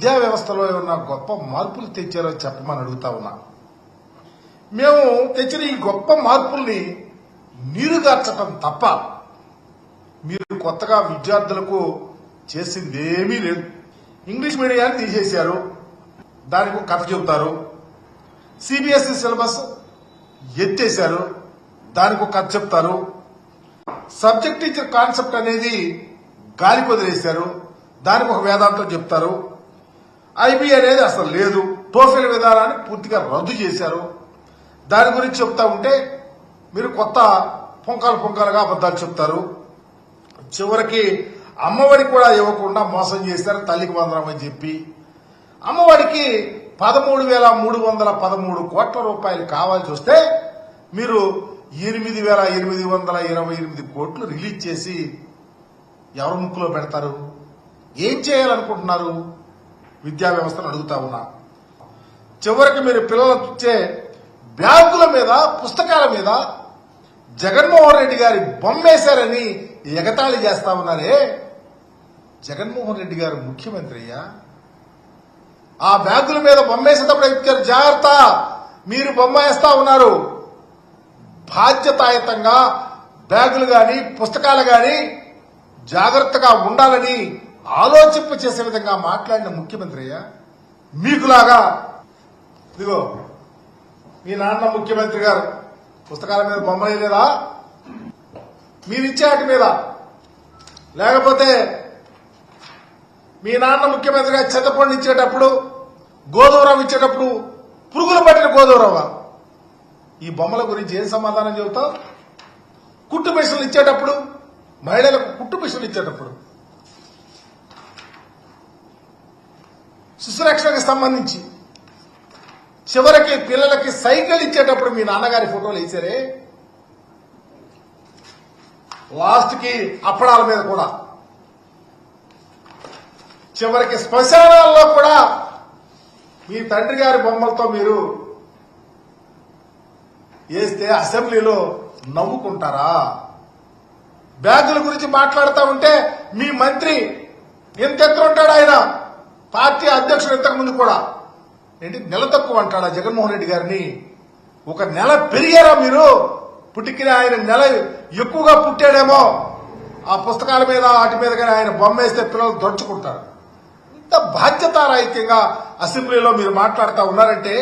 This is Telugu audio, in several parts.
విద్యా వ్యవస్థలో ఏమన్నా గొప్ప మార్పులు తెచ్చారో చెప్పమని అడుగుతా ఉన్నా. మేము తెచ్చిన ఈ గొప్ప మార్పుల్ని నీరుగార్చటం తప్ప మీరు కొత్తగా విద్యార్థులకు చేసిందేమీ లేదు. ఇంగ్లీష్ మీడియాన్ని తీసేశారు, దానికి ఒక కథ చెబుతారు. సిబిఎస్ఈ సిలబస్ ఎత్తేశారు, దానికి ఒక కథ చెప్తారు. సబ్జెక్ట్ టీచర్ కాన్సెప్ట్ అనేది గాలి వదిలేశారు, దానికి ఒక వేదాంతం చెప్తారు. ఐబీ అనేది అసలు లేదు, టోఫెల్ విధానాన్ని పూర్తిగా రద్దు చేశారు. దాని గురించి చెప్తా ఉంటే మీరు కొత్త పొంకాలుగా అబద్దాలు చెప్తారు. చివరికి అమ్మఒడి కూడా ఇవ్వకుండా మోసం చేశారు, తల్లికి వందనం అని చెప్పి. అమ్మఒడికి 13,313 కోట్ల రూపాయలు కావాల్సి వస్తే మీరు 8,828 కోట్లు రిలీజ్ చేసి ఎవరి ముక్కులో పెడతారు? ఏం చేయాలనుకుంటున్నారు? విద్యా వ్యవస్థను అడుగుతా ఉన్నా. చివరికి మీరు పిల్లలకు ఇచ్చే బ్యాగుల మీద, పుస్తకాల మీద జగన్మోహన్ రెడ్డి గారి బొమ్మేశారని ఎగతాళి చేస్తా ఉన్నారే. జగన్మోహన్ రెడ్డి గారు ముఖ్యమంత్రి అయ్యా, ఆ బ్యాగుల మీద బొమ్మేసేటప్పుడు ఇచ్చారు, జాగ్రత్త మీరు బొమ్మ వేస్తా ఉన్నారు. బాధ్యతాయుతంగా బ్యాగులు గాని పుస్తకాలు గాని జాగ్రత్తగా ఉండాలని ఆలోచింప చేసే విధంగా మాట్లాడిన ముఖ్యమంత్రి అయ్యా. మీకులాగా ఇదిగో మీ నాన్న ముఖ్యమంత్రి గారు పుస్తకాల మీద బొమ్మలు లేదా? మీరిచ్చే వాటి మీద, లేకపోతే మీ నాన్న ముఖ్యమంత్రిగా చింతపండు ఇచ్చేటప్పుడు, గోధుమరవ్వ ఇచ్చేటప్పుడు పురుగులు పట్టిన గోధుమరవ్వ, ఈ బొమ్మల గురించి ఏం సమాధానం చెబుతావు? కుట్టు మిషన్లు ఇచ్చేటప్పుడు, మహిళలకు కుట్టు మిషన్లు ఇచ్చేటప్పుడు, శిశురక్షణకు సంబంధించి చివరికి పిల్లలకి సైకిల్ ఇచ్చేటప్పుడు మీ నాన్నగారి ఫోటోలు వేసారే. లాస్ట్ కి అప్పడాల మీద కూడా, చివరికి శ్మశానాల్లో కూడా మీ తండ్రి గారి బొమ్మలతో మీరు వేస్తే అసెంబ్లీలో నవ్వుకుంటారా? బ్యాగుల గురించి మాట్లాడుతూ ఉంటే మీ మంత్రి ఎంత ఎత్తుంటాడు, ఆయన పార్టీ అధ్యక్షుడు ఇంతకు ముందు కూడా ఏంటి నెల తక్కువ అంటాడా జగన్మోహన్ రెడ్డి గారిని? ఒక నెల పెరిగారా మీరు? పుట్టికిన ఆయన నెల ఎక్కువగా పుట్టాడేమో, ఆ పుస్తకాల మీద వాటి మీద కానీ ఆయన బొమ్మ వేస్తే పిల్లలు దొరుచుకుంటారు. ఇంత బాధ్యతారాహిత్యంగా అసెంబ్లీలో మీరు మాట్లాడుతూ ఉన్నారంటే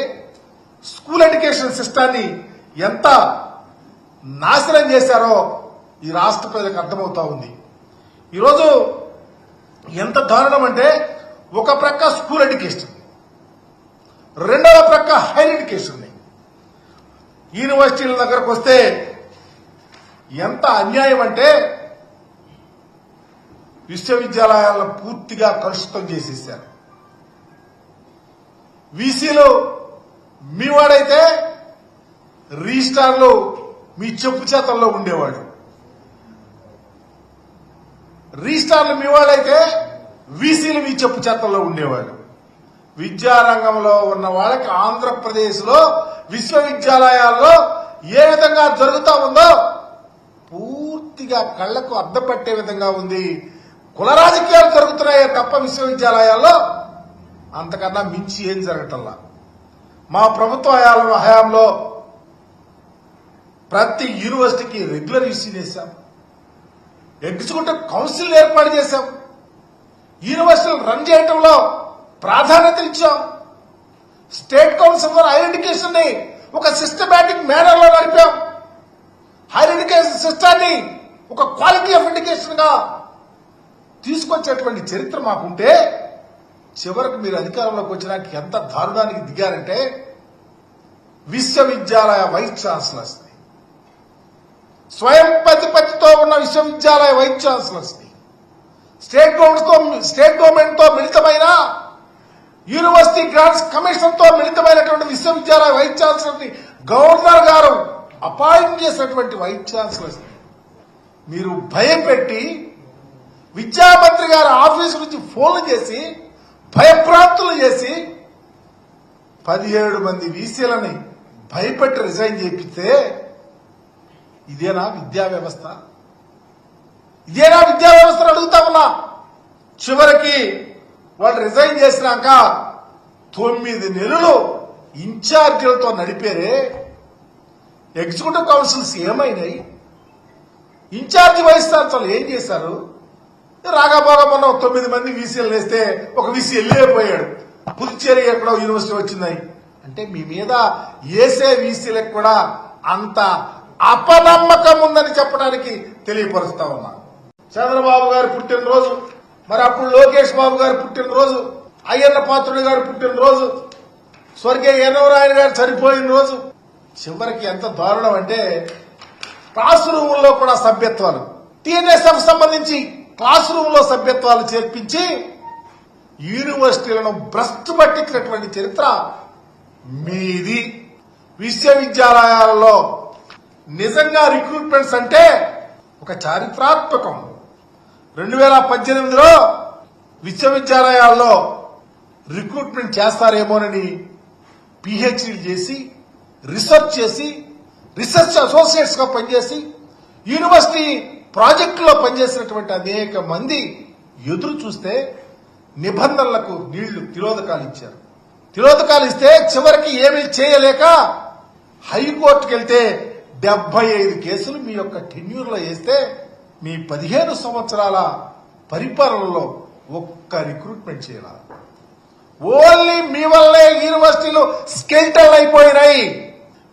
స్కూల్ ఎడ్యుకేషన్ సిస్టాన్ని ఎంత నాశనం చేశారో ఈ రాష్ట్ర ప్రజలకు అర్థమవుతా ఉంది. ఈరోజు ఎంత దారుణం అంటే, ఒక ప్రక్క స్కూల్ ఎడ్యుకేషన్, రెండవ ప్రక్క హైయర్ ఎడ్యుకేషన్. యూనివర్సిటీల దగ్గరకు వస్తే ఎంత అన్యాయం అంటే, విశ్వవిద్యాలయాలను పూర్తిగా కలుషితం చేసేసారు. వీసీలు మీవాడైతే రిజిస్ట్రార్లు మీ చెప్పు చేతల్లో ఉండేవాడు. రిజిస్ట్రార్లు మీవాడైతే వీసీలు మీ చెప్పు చేతల్లో ఉండేవాడు. విద్యారంగంలో ఉన్న వాళ్ళకి ఆంధ్రప్రదేశ్ లో విశ్వవిద్యాలయాల్లో ఏ విధంగా జరుగుతా ఉందో పూర్తిగా కళ్లకు అద్దపట్టే విధంగా ఉంది. కుల రాజకీయాలు జరుగుతున్నాయే తప్ప విశ్వవిద్యాలయాల్లో అంతకన్నా మించి ఏం జరగటంలా. మా ప్రభుత్వ హయాంలో ప్రతి యూనివర్సిటీకి రెగ్యులర్ యూసీ చేశాం, ఎగ్జిక్యూటివ్ కౌన్సిల్ ఏర్పాటు చేశాం, యూనివర్సిటీలు రన్ చేయడంలో ప్రాధాన్యత ఇచ్చాం. State council for higher education ని ఒక సిస్టమేటిక్ మేనర్ లో నడిపాం. హైయర్ ఎడ్యుకేషన్ సిస్టాన్ని ఒక క్వాలిటీ ఆఫ్ ఎడ్యుకేషన్ గా తీసుకొచ్చేటువంటి చరిత్ర మాకుంటే, చివరికి మీరు అధికారంలోకి వచ్చినాక ఎంత దారుణానికి దిగారంటే, విశ్వవిద్యాలయ వైస్ ఛాన్సలర్స్ ని, స్వయం ప్రతిపత్తితో ఉన్న విశ్వవిద్యాలయ వైస్ ఛాన్సలర్స్ ని, స్టేట్ గవర్నమెంట్ తో మిళితమైన యూనివర్సిటీ గ్రాంట్స్ కమిషన్ తో మిళితమైనటువంటి విశ్వవిద్యాలయ వైస్ ఛాన్సలర్ ని గవర్నర్ గారు అపాయింట్ చేసినటువంటి వైస్ ఛాన్సలర్స్ ని మీరు భయపెట్టి, విద్యామంత్రి గారి ఆఫీసు నుంచి ఫోన్లు చేసి భయభ్రాంతులు చేసి 17 మంది వీసీలని భయపెట్టి రిజైన్ చేపిస్తే ఇదేనా విద్యా వ్యవస్థ? ఇదేనా విద్యా వ్యవస్థను అడుగుతా ఉన్నా. చివరికి వాళ్ళు రిజైన్ చేసినాక 9 నెలలు ఇన్ఛార్జీలతో నడిపేరే ఎగ్జిక్యూటివ్ కౌన్సిల్స్ ఏమైనాయి? ఇన్ఛార్జి వైస్ ఛాన్సలర్ ఏం చేశారు? రాగాపోగా మొన్న 9 మంది వీసీలు వేస్తే ఒక వీసీ వెళ్ళిపోయాడు. పుదుచ్చేరి ఎక్కడో యూనివర్సిటీ వచ్చింది అంటే మీ మీద ఏసే వీసీలకు కూడా అంత అపనమ్మకం ఉందని చెప్పడానికి తెలియపరుస్తా ఉన్నా. చంద్రబాబు గారి పుట్టినరోజు, మరి అప్పుడు లోకేష్ బాబు గారి పుట్టినరోజు, అయ్యన్న పాత్రుడి గారి పుట్టినరోజు, స్వర్గీయ ఎన్నవరాయన గారు చనిపోయిన రోజు, చివరికి ఎంత దారుణం అంటే క్లాస్ రూముల్లో కూడా సభ్యత్వాలు, టీఎన్ఎస్ఎఫ్ సంబంధించి క్లాస్ రూమ్ లో సభ్యత్వాలు చేర్పించి యూనివర్సిటీలను భ్రష్టు పట్టించినటువంటి చరిత్ర మీది. విశ్వవిద్యాలయాలలో నిజంగా రిక్రూట్మెంట్స్ అంటే ఒక చారిత్రాత్మకం. 2018లో విశ్వవిద్యాలయాల్లో రిక్రూట్మెంట్ చేస్తారేమోనని పిహెచ్డీలు చేసి రీసెర్చ్ చేసి రీసెర్చ్ అసోసియేట్స్ గా పనిచేసి యూనివర్సిటీ ప్రాజెక్టులో పనిచేసినటువంటి అనేక మంది ఎదురు చూస్తే నిబంధనలకు నీళ్లు తిలోదకాలు ఇచ్చారు. తిలోదకాలు ఇస్తే చివరికి ఏమీ చేయలేక హైకోర్టుకు వెళ్తే 75 కేసులు మీ యొక్క టెన్యూర్లో వేస్తే మీ 15 సంవత్సరాల పరిపాలనలో ఒక్క రిక్రూట్మెంట్ చేయాలి. ఓన్లీ మీ వల్లే యూనివర్సిటీలు స్కెల్టల్ అయిపోయినాయి.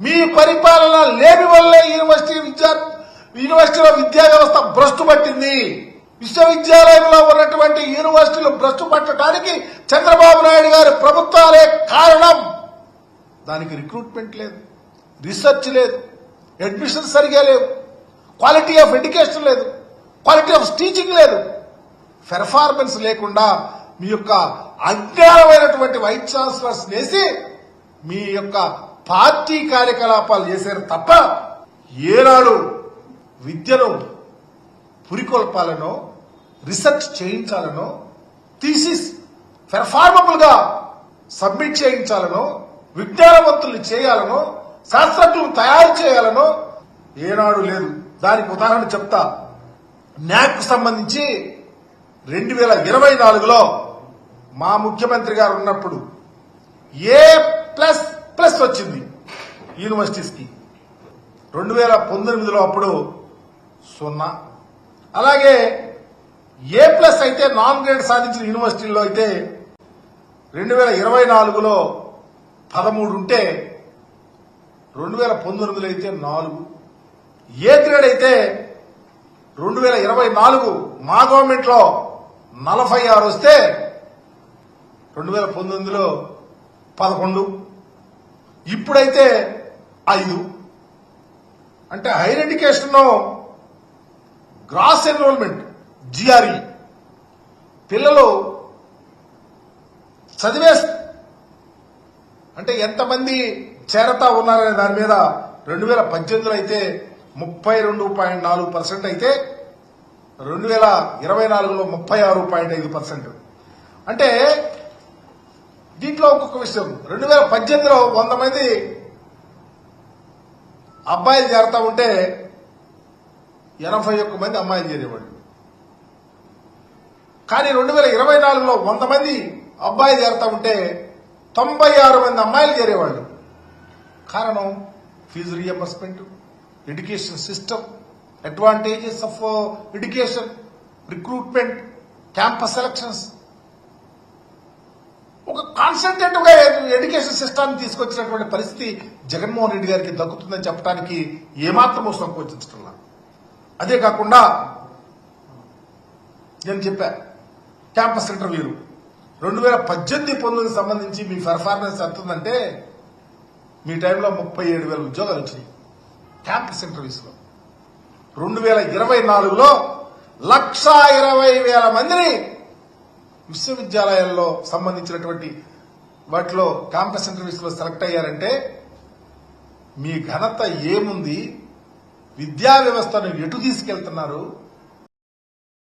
మీ పరిపాలన లేని వల్లే యూనివర్సిటీలో విద్యా వ్యవస్థ భ్రష్టు పట్టింది. విశ్వవిద్యాలయంలో ఉన్నటువంటి యూనివర్సిటీలు భ్రష్టు పట్టడానికి చంద్రబాబు నాయుడు గారి ప్రభుత్వాలే కారణం. దానికి రిక్రూట్మెంట్ లేదు, రీసెర్చ్ లేదు, అడ్మిషన్ సరిగా లేవు, క్వాలిటీ ఆఫ్ ఎడ్యుకేషన్ లేదు, క్వాలిటీ ఆఫ్ టీచింగ్ లేదు. పెర్ఫార్మెన్స్ లేకుండా మీ యొక్క అజ్ఞానమైనటువంటి వైస్ ఛాన్సలర్స్ వేసి మీ యొక్క పార్టీ కార్యకలాపాలు చేశారు తప్ప ఏనాడు విద్యను పురికొల్పాలనో రీసెర్చ్ చేయించాలనో థీసిస్ పెర్ఫార్మబుల్ గా సబ్మిట్ చేయించాలనో విజ్ఞానవంతుల్ని చేయాలనో శాస్త్రజ్ఞులను తయారు చేయాలనో ఏనాడు లేదు. దానికి ఉదాహరణ చెప్తా. న్యాక్ సంబంధించి 2024లో మా ముఖ్యమంత్రి గారు ఉన్నప్పుడు A++ వచ్చింది యూనివర్సిటీస్ కి. 2019లో అప్పుడు 0. అలాగే A+ అయితే నాన్ గ్రేడ్ సాధించిన యూనివర్సిటీల్లో అయితే 2024లో 13 ఉంటే 2019లో అయితే 4. ఏ గ్రేడ్ అయితే 2024 మా గవర్నమెంట్ లో 46 వస్తే 2019లో 11, ఇప్పుడైతే 5. అంటే higher education gross enrolment GRE పిల్లలు చదివే అంటే ఎంతమంది చేరతా ఉన్నారనే దాని మీద 2018లో అయితే 32.4% అయితే 2024లో 36.5%. అంటే దీంట్లో ఇంకొక విషయం, 2018లో 100 మంది అబ్బాయిలు చేరతా ఉంటే 81 మంది అమ్మాయిలు చేరేవాళ్ళు. కానీ 2024లో 100 మంది అబ్బాయిలు చేరతా ఉంటే 96 మంది అమ్మాయిలు చేరేవాళ్ళు. కారణం fees reimbursement, education system, advantages of education, recruitment, campus selections. ఒక కాన్సన్ట్రేటివ్ గా ఎడ్యుకేషన్ సిస్టమ్ తీసుకొచ్చినటువంటి పరిస్థితి జగన్మోహన్ రెడ్డి గారికి దక్కుతుందని చెప్పడానికి ఏమాత్రం సంకోచించట్లా. అదే కాకుండా నేను చెప్పా క్యాంపస్ ఇంటర్వ్యూలు 2018-19 సంబంధించి మీ పెర్ఫార్మెన్స్ ఎంతుందంటే మీ టైంలో 37,000 ఉద్యోగాలు వచ్చినాయి క్యాంపస్ ఇంటర్వ్యూస్ లో. 2024లో 1,20,000 మందిని విశ్వవిద్యాలయాల్లో సంబంధించినటువంటి వాటిలో క్యాంపస్ ఇంటర్వ్యూస్ లో సెలెక్ట్ అయ్యారంటే మీ ఘనత ఏముంది? విద్యా వ్యవస్థను ఎటు తీసుకెళ్తున్నారు?